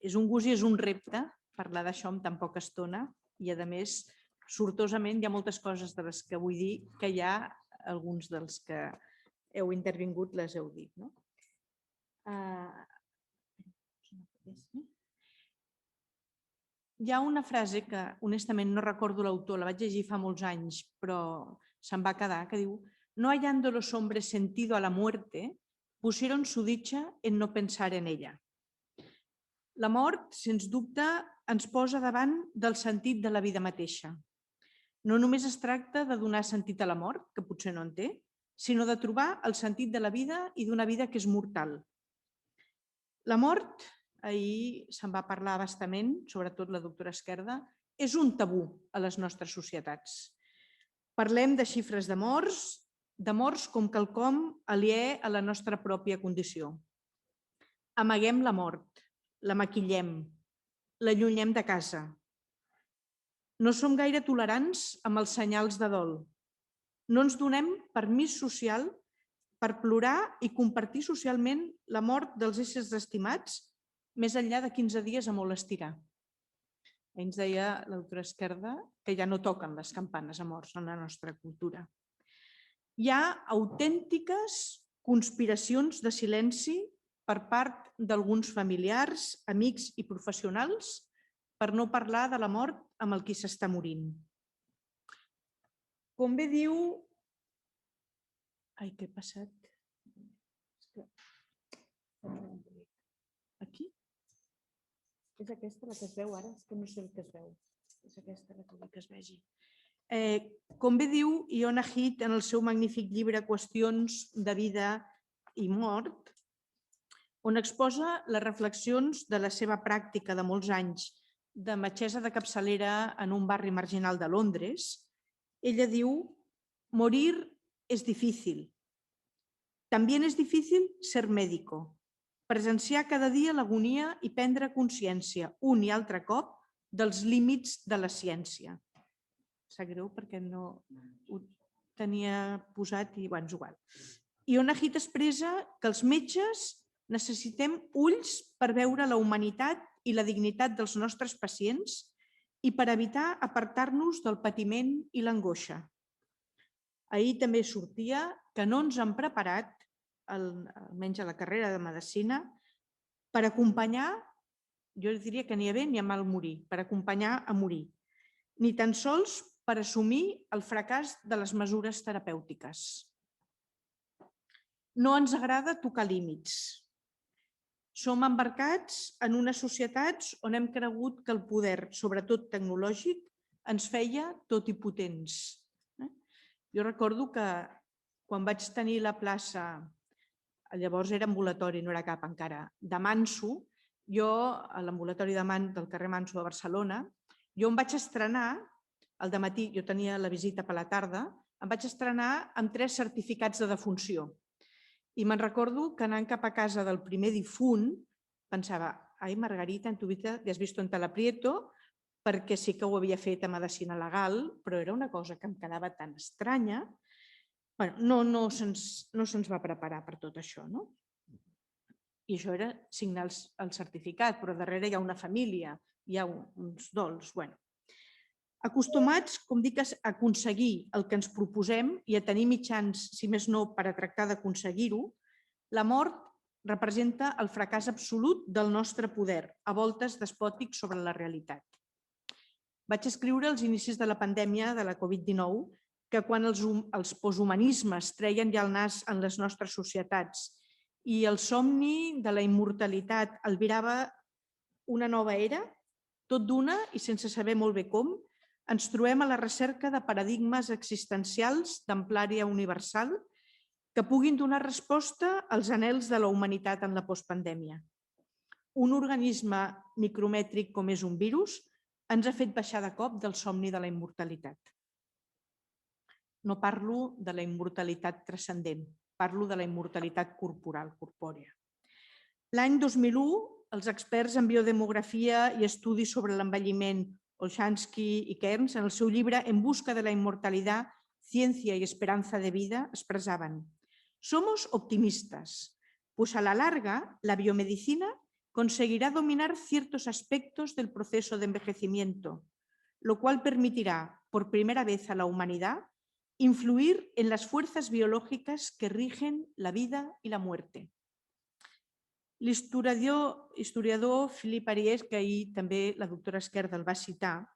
És un gust i és un repte parlar d'això amb tan poca estona i, a més, sortosament hi ha moltes coses de les que vull dir que ja alguns dels que heu intervingut les heu dit. No? Hi ha una frase que, honestament, no recordo l'autor, la vaig llegir fa molts anys, però se'm va quedar, que diu: no hallando los hombres sentido a la muerte, pusieron su dicha en no pensar en ella. La mort, sens dubte, ens posa davant del sentit de la vida mateixa. No només es tracta de donar sentit a la mort, que potser no en té, sinó de trobar el sentit de la vida i d'una vida que és mortal. La mort, ahir se'n va parlar bastament, sobretot la doctora Esquerda, és un tabú a les nostres societats. Parlem de xifres de morts com quelcom aliè a la nostra pròpia condició. Amaguem la mort, la maquillem, l'allunyem de casa. No som gaire tolerants amb els senyals de dol. No ens donem permís social per plorar i compartir socialment la mort dels éssers estimats més enllà de 15 dies a molt estirar. Ens deia la doctora Esquerda que ja no toquen les campanes a morts en la nostra cultura. Hi ha autèntiques conspiracions de silenci per part d'alguns familiars, amics i professionals per no parlar de la mort amb el qui s'està morint. Com bé diu... Ai, què ha passat? Aquí? És aquesta la que es veu ara? És que no sé el que es veu. És aquesta la que vull que es vegi. Com bé diu Iona Heath en el seu magnífic llibre Qüestions de vida i mort, on exposa les reflexions de la seva pràctica de molts anys de metgessa de capçalera en un barri marginal de Londres, ella diu: morir es difícil. También es difícil ser médico. Presenciar cada dia l'agonia i prendre consciència un i altre cop dels límits de la ciència. Sap greu perquè no ho tenia posat i és igual. Iona Heath expressa que els metges necessitem ulls per veure la humanitat i la dignitat dels nostres pacients i per evitar apartar-nos del patiment i l'angoixa. Ahir també sortia que no ens han preparat, almenys a la carrera de Medicina, per acompanyar, jo diria que ni a bé ni a mal morir, per acompanyar a morir, ni tan sols per assumir el fracàs de les mesures terapèutiques. No ens agrada tocar límits. Som embarcats en unes societats on hem cregut que el poder, sobretot tecnològic, ens feia totipotents. Jo recordo que quan vaig tenir la plaça, llavors era ambulatori, no era cap encara, de Manso, jo a l'ambulatori del carrer Manso de Barcelona, jo em vaig estrenar, al dematí, jo tenia la visita per la tarda, em vaig estrenar amb 3 certificats de defunció. I me'n recordo que anant cap a casa del primer difunt, pensava: ai, Margarita, en tu vida te has visto en Teleprieto, perquè sí que ho havia fet a medicina legal, però era una cosa que em quedava tan estranya. No se'ns va preparar per tot això, no? I això era signar el certificat, però darrere hi ha una família, hi ha uns dols. Acostumats, com dic, a aconseguir el que ens proposem i a tenir mitjans, si més no, per a tractar d'aconseguir-ho, la mort representa el fracàs absolut del nostre poder, a voltes despòtic sobre la realitat. Vaig escriure als inicis de la pandèmia de la Covid-19 que quan els posthumanismes treien ja el nas en les nostres societats i el somni de la immortalitat albirava una nova era, tot d'una i sense saber molt bé com, ens trobem a la recerca de paradigmes existencials d'amplària universal que puguin donar resposta als anhels de la humanitat en la postpandèmia. Un organisme micromètric com és un virus ens ha fet baixar de cop del somni de la immortalitat. No parlo de la immortalitat transcendent, parlo de la immortalitat corporal, corpòrea. L'any 2001, els experts en biodemografia i estudis sobre l'envelliment, Olshansky i Kearns, en el seu llibre En busca de la inmortalidad, ciencia y esperanza de vida, expresaven: somos optimistas, pues a la larga la biomedicina conseguirá dominar ciertos aspectos del proceso de envejecimiento, lo cual permitirá, por primera vez a la humanidad, influir en las fuerzas biológicas que rigen la vida y la muerte. L'historiador Philippe Ariès, que ahir també la doctora Esquerda el va citar,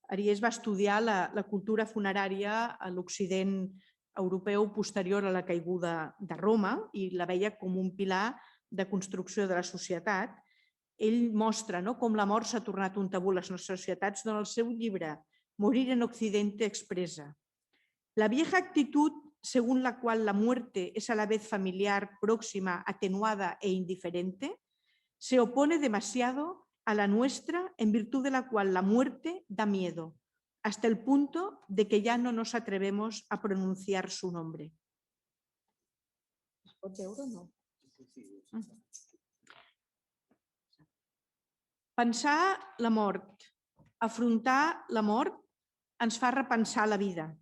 Ariès va estudiar la cultura funerària a l'Occident europeu posterior a la caiguda de Roma i la veia com un pilar de construcció de la societat. Ell mostra com la mort s'ha tornat un tabú a les nostres societats, en el seu llibre Morir en Occidente expresa: la vieja actitud según la cual la muerte es a la vez familiar, próxima, atenuada e indiferente, se opone demasiado a la nuestra, en virtud de la cual la muerte da miedo, hasta el punto de que ya no nos atrevemos a pronunciar su nombre. ¿Es pot veure o no? Pensar la mort, afrontar la mort, ens fa repensar la vida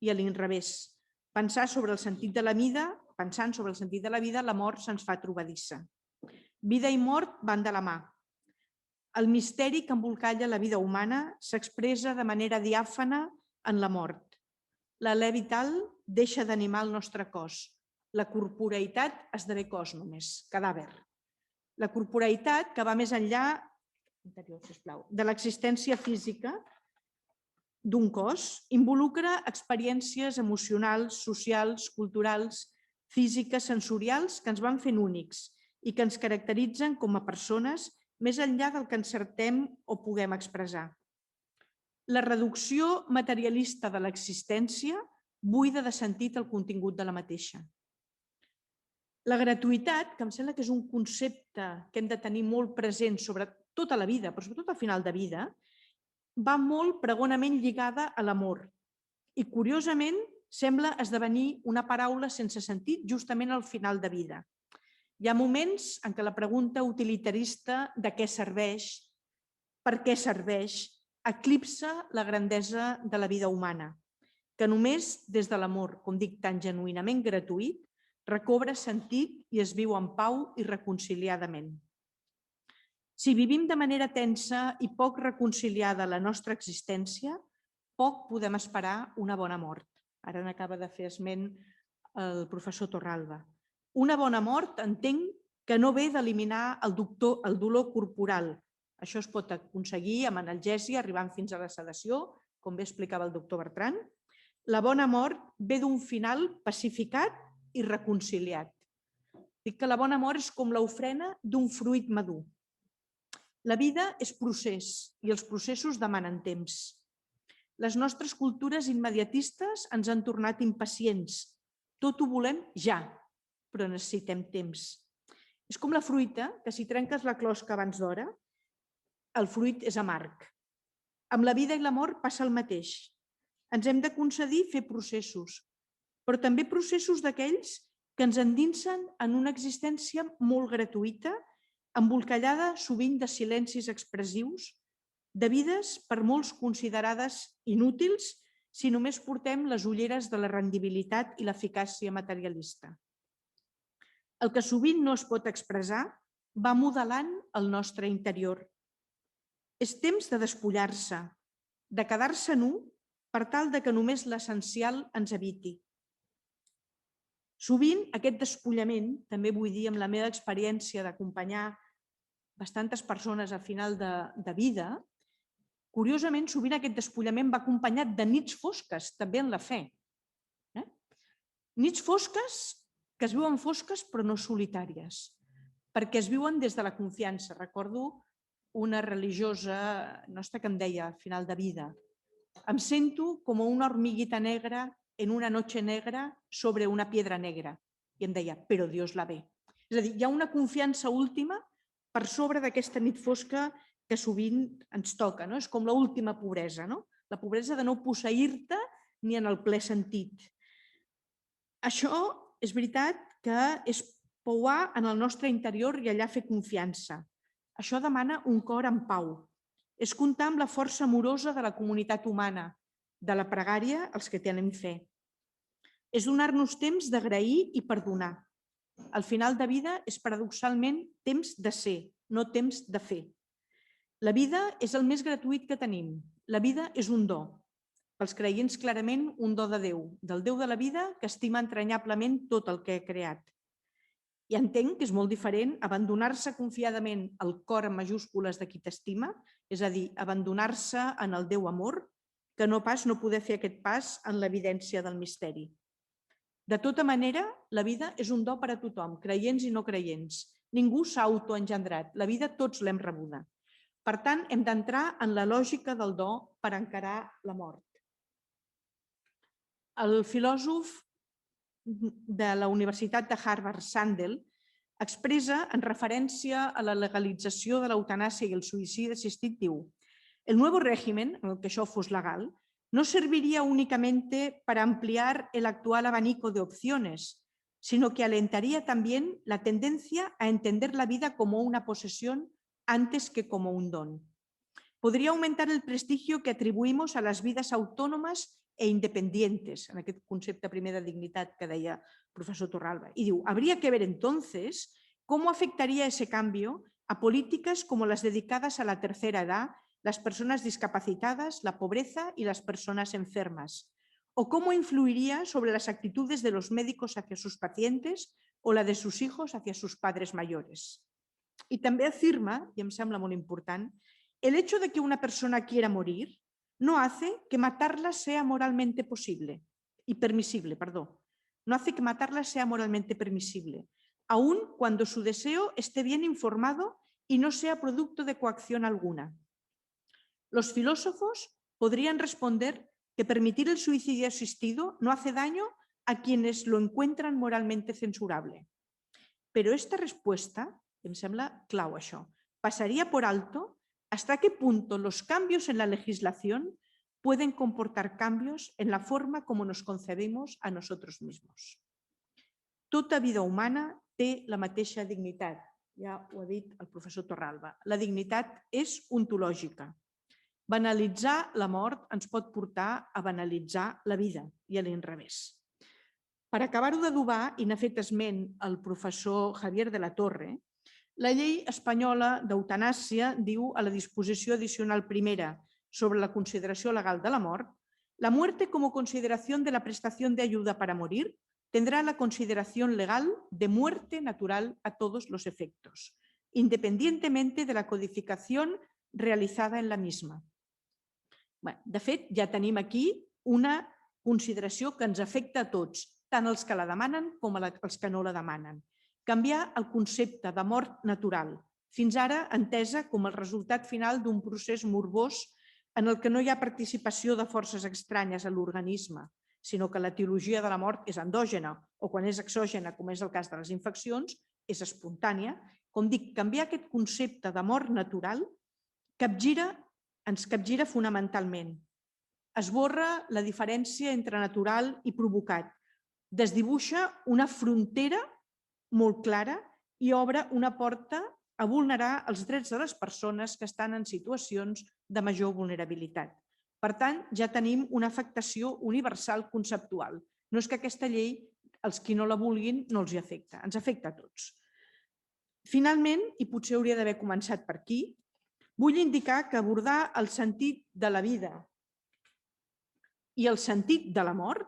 i a l'inrevés. Pensant sobre el sentit de la vida, la mort se'ns fa trobadissa. Vida i mort van de la mà. El misteri que embolcalla la vida humana s'expressa de manera diàfana en la mort. L'alè vital deixa d'animar el nostre cos. La corporeïtat esdevé cos només, cadàver. La corporeïtat, que va més enllà de l'existència física d'un cos, involucra experiències emocionals, socials, culturals, físiques, sensorials que ens van fent únics i que ens caracteritzen com a persones més enllà del que encertem o puguem expressar. La reducció materialista de l'existència buida de sentit el contingut de la mateixa. La gratuïtat, que em sembla que és un concepte que hem de tenir molt present sobre tota la vida, però sobretot al final de vida, va molt pregonament lligada a l'amor i, curiosament, sembla esdevenir una paraula sense sentit justament al final de vida. Hi ha moments en què la pregunta utilitarista de què serveix, per què serveix, eclipsa la grandesa de la vida humana, que només des de l'amor, com dic, tan genuïnament gratuït, recobra sentit i es viu en pau i reconciliadament. Si vivim de manera tensa i poc reconciliada la nostra existència, poc podem esperar una bona mort. Ara n'acaba de fer esment el professor Torralba. Una bona mort entenc que no ve d'eliminar el dolor corporal. Això es pot aconseguir amb analgèsia, arribant fins a la sedació, com bé explicava el doctor Bertran. La bona mort ve d'un final pacificat i reconciliat. Dic que la bona mort és com l'ofrena d'un fruit madur. La vida és procés i els processos demanen temps. Les nostres cultures immediatistes ens han tornat impacients. Tot ho volem ja, però necessitem temps. És com la fruita, que si trenques la closca abans d'hora, el fruit és amarg. Amb la vida i la mort passa el mateix. Ens hem de concedir fer processos, però també processos d'aquells que ens endinsen en una existència molt gratuïta, embolcallada sovint de silencis expressius, de vides per molts considerades inútils si només portem les ulleres de la rendibilitat i l'eficàcia materialista. El que sovint no es pot expressar va modelant el nostre interior. És temps de despullar-se, de quedar-se nu per tal que només l'essencial ens habiti. Sovint aquest despullament, també vull dir amb la meva experiència d'acompanyar bastantes persones al final de vida, curiosament sovint aquest despullament va acompanyat de nits fosques, també en la fe. Nits fosques que es viuen fosques però no solitàries, perquè es viuen des de la confiança. Recordo una religiosa nostra que em deia al final de vida: em sento com una hormiguita negra en una noche negra sobre una piedra negra. I em deia, però Dios la ve. És a dir, hi ha una confiança última per sobre d'aquesta nit fosca que sovint ens toca. És com l'última pobresa, la pobresa de no posseir-te ni en el ple sentit. Això és veritat que és pouar en el nostre interior i allà fer confiança. Això demana un cor en pau. És comptar amb la força amorosa de la comunitat humana, de la pregària als que tenen fe. És donar-nos temps d'agrair i perdonar. El final de vida és paradoxalment temps de ser, no temps de fer. La vida és el més gratuït que tenim. La vida és un do. Pels creients, clarament, un do de Déu, del Déu de la vida que estima entranyablement tot el que ha creat. I entenc que és molt diferent abandonar-se confiadament al cor en majúscules de qui t'estima, és a dir, abandonar-se en el Déu amor, que no pas no poder fer aquest pas en l'evidència del misteri. De tota manera, la vida és un do per a tothom, creients i no creients. Ningú s'ha autoengendrat, la vida tots l'hem rebuda. Per tant, hem d'entrar en la lògica del do per encarar la mort. El filòsof de la Universitat de Harvard, Sandel, expressa en referència a la legalització de l'eutanàsia i el suïcidi assistit, diu: el nuevo régimen, en el que això fos legal, no serviría únicamente para ampliar el actual abanico de opciones, sino que alentaría también la tendencia a entender la vida como una posesión antes que como un don. Podría aumentar el prestigio que atribuimos a las vidas autónomas e independientes, en aquest concepte primer de dignitat que deia el professor Torralba. Y diu, habría que ver entonces cómo afectaría ese cambio a políticas como las dedicadas a la tercera edad, las personas discapacitadas, la pobreza y las personas enfermas, o cómo influiría sobre las actitudes de los médicos hacia sus pacientes o la de sus hijos hacia sus padres mayores. Y també afirma, i em sembla molt important, el hecho de que una persona quiera morir no hace que matarla sea moralmente posible y permisible, no hace que matarla sea moralmente permisible, aun cuando su deseo esté bien informado y no sea producto de coacción alguna. Los filósofos podrían responder que permitir el suicidio asistido no hace daño a quienes lo encuentran moralmente censurable. Pero esta respuesta, em sembla clau això, pasaría por alto hasta qué punto los cambios en la legislación pueden comportar cambios en la forma como nos concebimos a nosotros mismos. Tota vida humana té la mateixa dignitat, ja ho ha dit el professor Torralba. La dignitat és ontològica. Banalitzar la mort ens pot portar a banalitzar la vida i a l'inrevés. Per acabar-ho d'adobar, i n'ha fet esment el professor Javier de la Torre, la llei espanyola d'eutanàsia diu a la disposició addicional primera sobre la consideració legal de la mort: la muerte como consideración de la prestación de ayuda para morir tendrá la consideración legal de muerte natural a todos los efectos, independientemente de la codificación realizada en la misma. Bé, de fet, ja tenim aquí una consideració que ens afecta a tots, tant els que la demanen com els que no la demanen. Canviar el concepte de mort natural, fins ara entesa com el resultat final d'un procés morbós en el que no hi ha participació de forces estranyes a l'organisme, sinó que l'etiologia de la mort és endògena o quan és exògena, com és el cas de les infeccions, és espontània. Com dic, canviar aquest concepte de mort natural ens capgira fonamentalment. Esborra la diferència entre natural i provocat. Desdibuixa una frontera molt clara i obre una porta a vulnerar els drets de les persones que estan en situacions de major vulnerabilitat. Per tant, ja tenim una afectació universal conceptual. No és que aquesta llei, els qui no la vulguin, no els hi afecta. Ens afecta a tots. Finalment, i potser hauria d'haver començat per aquí, vull indicar que abordar el sentit de la vida i el sentit de la mort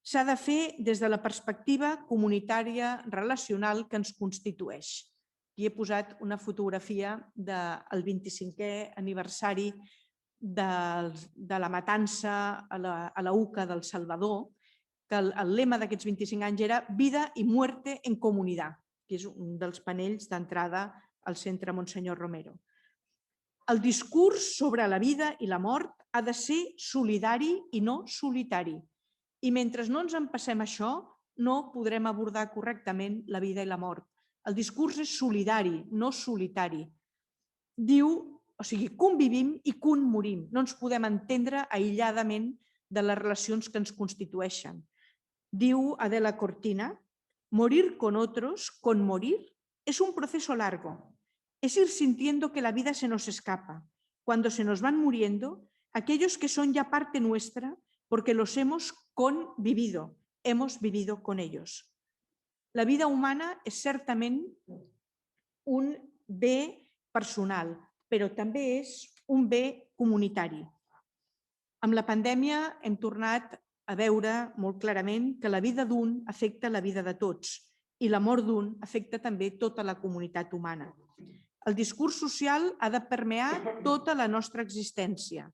s'ha de fer des de la perspectiva comunitària relacional que ens constitueix. Aquí he posat una fotografia del 25è aniversari de la matança a la UCA del Salvador, que el lema d'aquests 25 anys era Vida i muerte en comunitat, que és un dels panells d'entrada al centre Monsenyor Romero. El discurs sobre la vida i la mort ha de ser solidari i no solitari. I mentre no ens empassem això, no podrem abordar correctament la vida i la mort. El discurs és solidari, no solitari. Diu, o sigui, convivim i conmorim. No ens podem entendre aïlladament de les relacions que ens constitueixen. Diu Adela Cortina, morir con otros, con morir, es un proceso largo. Es ir sintiendo que la vida se nos escapa. Cuando se nos van muriendo, aquellos que son ya parte nuestra, porque los hemos convivido, hemos vivido con ellos. La vida humana és certament un bé personal, però també és un bé comunitari. Amb la pandèmia hem tornat a veure molt clarament que la vida d'un afecta la vida de tots i la mort d'un afecta també tota la comunitat humana. El discurs social ha de permear tota la nostra existència.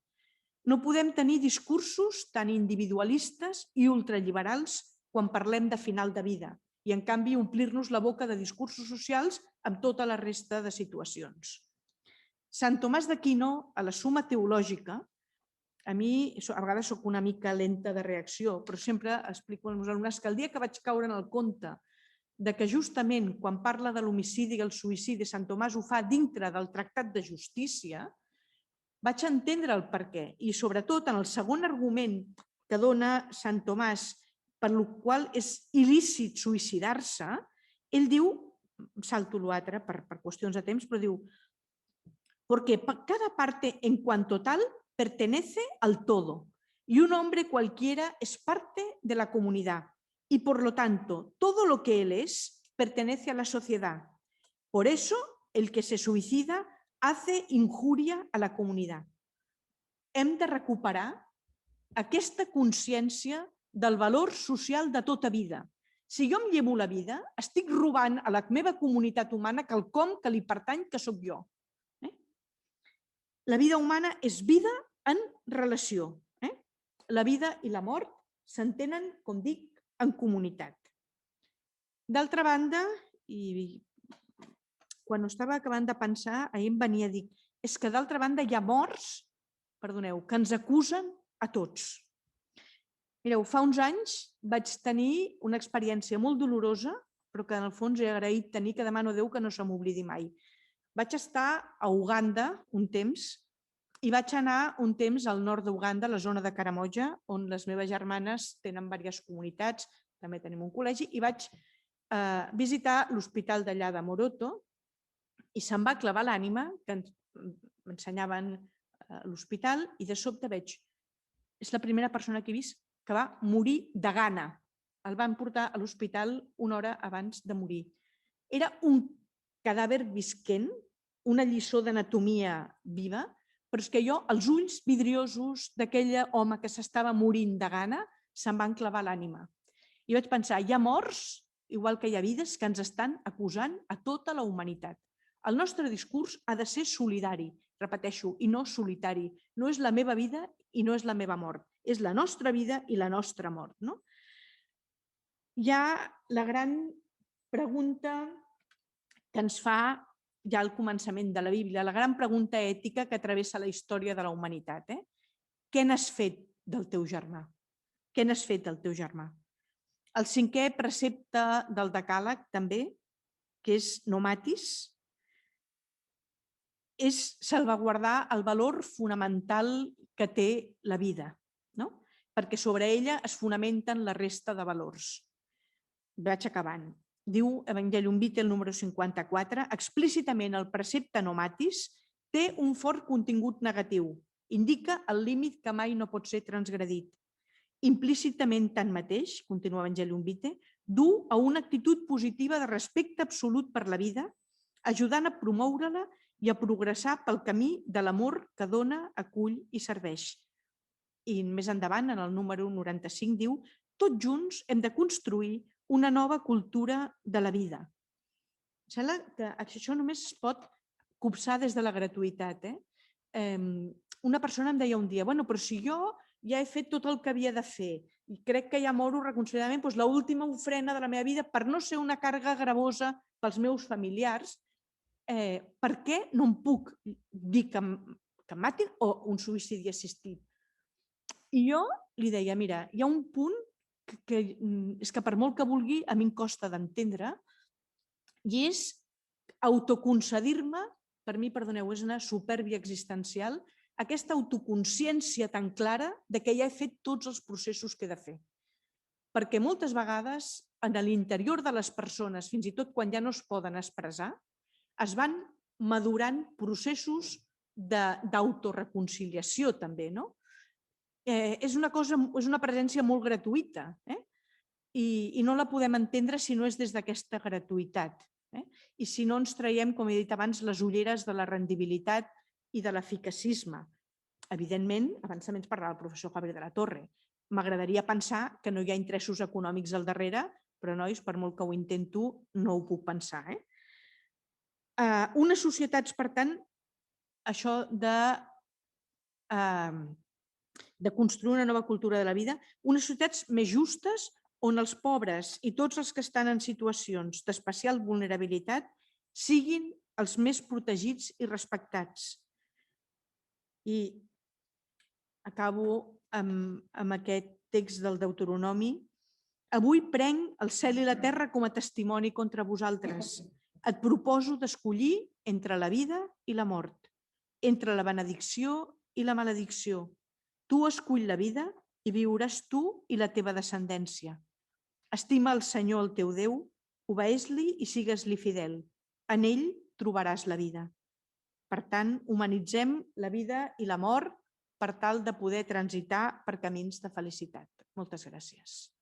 No podem tenir discursos tan individualistes i ultraliberals quan parlem de final de vida i, en canvi, omplir-nos la boca de discursos socials amb tota la resta de situacions. Sant Tomàs d'Aquino, a la Suma Teològica, a mi a vegades soc una mica lenta de reacció, però sempre explico als meus alumnes que el dia que vaig caure en el compte de que justament quan parla de l'homicidi i el suïcidi Sant Tomàs ho fa dintre del Tractat de Justícia, vaig entendre el perquè i sobretot en el segon argument que dona Sant Tomàs per el qual és il·lícit suïcidar-se, ell diu, salto l'altre per qüestions de temps, però diu porque cada parte en cuanto tal pertenece al todo y un hombre cualquiera es parte de la comunidad y por lo tanto todo lo que él es pertenece a la sociedad. Por eso el que se suicida hace injuria a la comunidad. Hem de recuperar aquesta consciència del valor social de tota vida. Si jo em llevo la vida, estic robant a la meva comunitat humana quelcom que li pertany, que sóc jo. La vida humana és vida en relació. La vida i la mort s'entenen, com dic, en comunitat. D'altra banda, i quan ho estava acabant de pensar, ahir em venia a dir, és que d'altra banda hi ha morts, perdoneu, que ens acusen a tots. Mireu, fa uns anys vaig tenir una experiència molt dolorosa, però que en el fons he agraït tenir, que demano a Déu que no se m'oblidi mai. Vaig estar a Uganda un temps i vaig anar un temps al nord d'Uganda, a la zona de Karamoja, on les meves germanes tenen diverses comunitats, també tenim un col·legi, i vaig visitar l'hospital d'allà de Moroto i se'm va clavar l'ànima, que m'ensenyaven l'hospital, i de sobte veig, és la primera persona que he vist que va morir de gana. El van portar a l'hospital una hora abans de morir. Era un cadàver visquent, una lliçó d'anatomia viva, però és que jo, els ulls vidriosos d'aquell home que s'estava morint de gana, se'm van clavar l'ànima. I vaig pensar, hi ha morts, igual que hi ha vides, que ens estan acusant a tota la humanitat. El nostre discurs ha de ser solidari, repeteixo, i no solitari. No és la meva vida i no és la meva mort. És la nostra vida i la nostra mort. Hi ha la gran pregunta que ens fa ja al començament de la Bíblia, la gran pregunta ètica que travessa la història de la humanitat. Què n'has fet del teu germà? Què n'has fet del teu germà? El cinquè precepte del Decàleg també, que és no matis, és salvaguardar el valor fonamental que té la vida, perquè sobre ella es fonamenten la resta de valors. Vaig acabant. Diu Evangelium Vitae, el número 54, explícitament el precepte no matis té un fort contingut negatiu. Indica el límit que mai no pot ser transgredit. Implícitament, tanmateix, continua Evangelium Vitae, du a una actitud positiva de respecte absolut per la vida, ajudant a promoure-la i a progressar pel camí de l'amor que dona, acull i serveix. I més endavant, en el número 95, diu tots junts hem de construir una nova cultura de la vida. Em sembla que això només es pot copsar des de la gratuïtat. Una persona em deia un dia, bueno, però si jo ja he fet tot el que havia de fer i crec que ja moro reconciliadament, doncs l'última ofrena de la meva vida, per no ser una càrrega gravosa pels meus familiars, per què no em puc dir que em matin o un suïcidi assistit? I jo li deia, mira, hi ha un punt que és que per molt que vulgui a mi em costa d'entendre i és autoconcedir-me, per mi, perdoneu, és una supèrbia existencial, aquesta autoconsciència tan clara de que ja he fet tots els processos que he de fer. Perquè moltes vegades, en l'interior de les persones, fins i tot quan ja no es poden expressar, es van madurant processos d'autoreconciliació també, no? És una presència molt gratuïta i no la podem entendre si no és des d'aquesta gratuïtat. I si no ens traiem, com he dit abans, les ulleres de la rendibilitat i de l'eficacisme. Evidentment, abans també ens parlava el professor Javier de la Torre, m'agradaria pensar que no hi ha interessos econòmics al darrere, però, nois, per molt que ho intento, no ho puc pensar. Unes societats, per tant, això de construir una nova cultura de la vida, unes societats més justes on els pobres i tots els que estan en situacions d'especial vulnerabilitat siguin els més protegits i respectats. I acabo amb aquest text del Deuteronomi. Avui prenc el cel i la terra com a testimoni contra vosaltres. Et proposo d'escollir entre la vida i la mort, entre la benedicció i la maledicció. Tu escull la vida i viuràs tu i la teva descendència. Estima el Senyor, el teu Déu, obeeix-li i sigues-li fidel. En ell trobaràs la vida. Per tant, humanitzem la vida i la mort per tal de poder transitar per camins de felicitat. Moltes gràcies.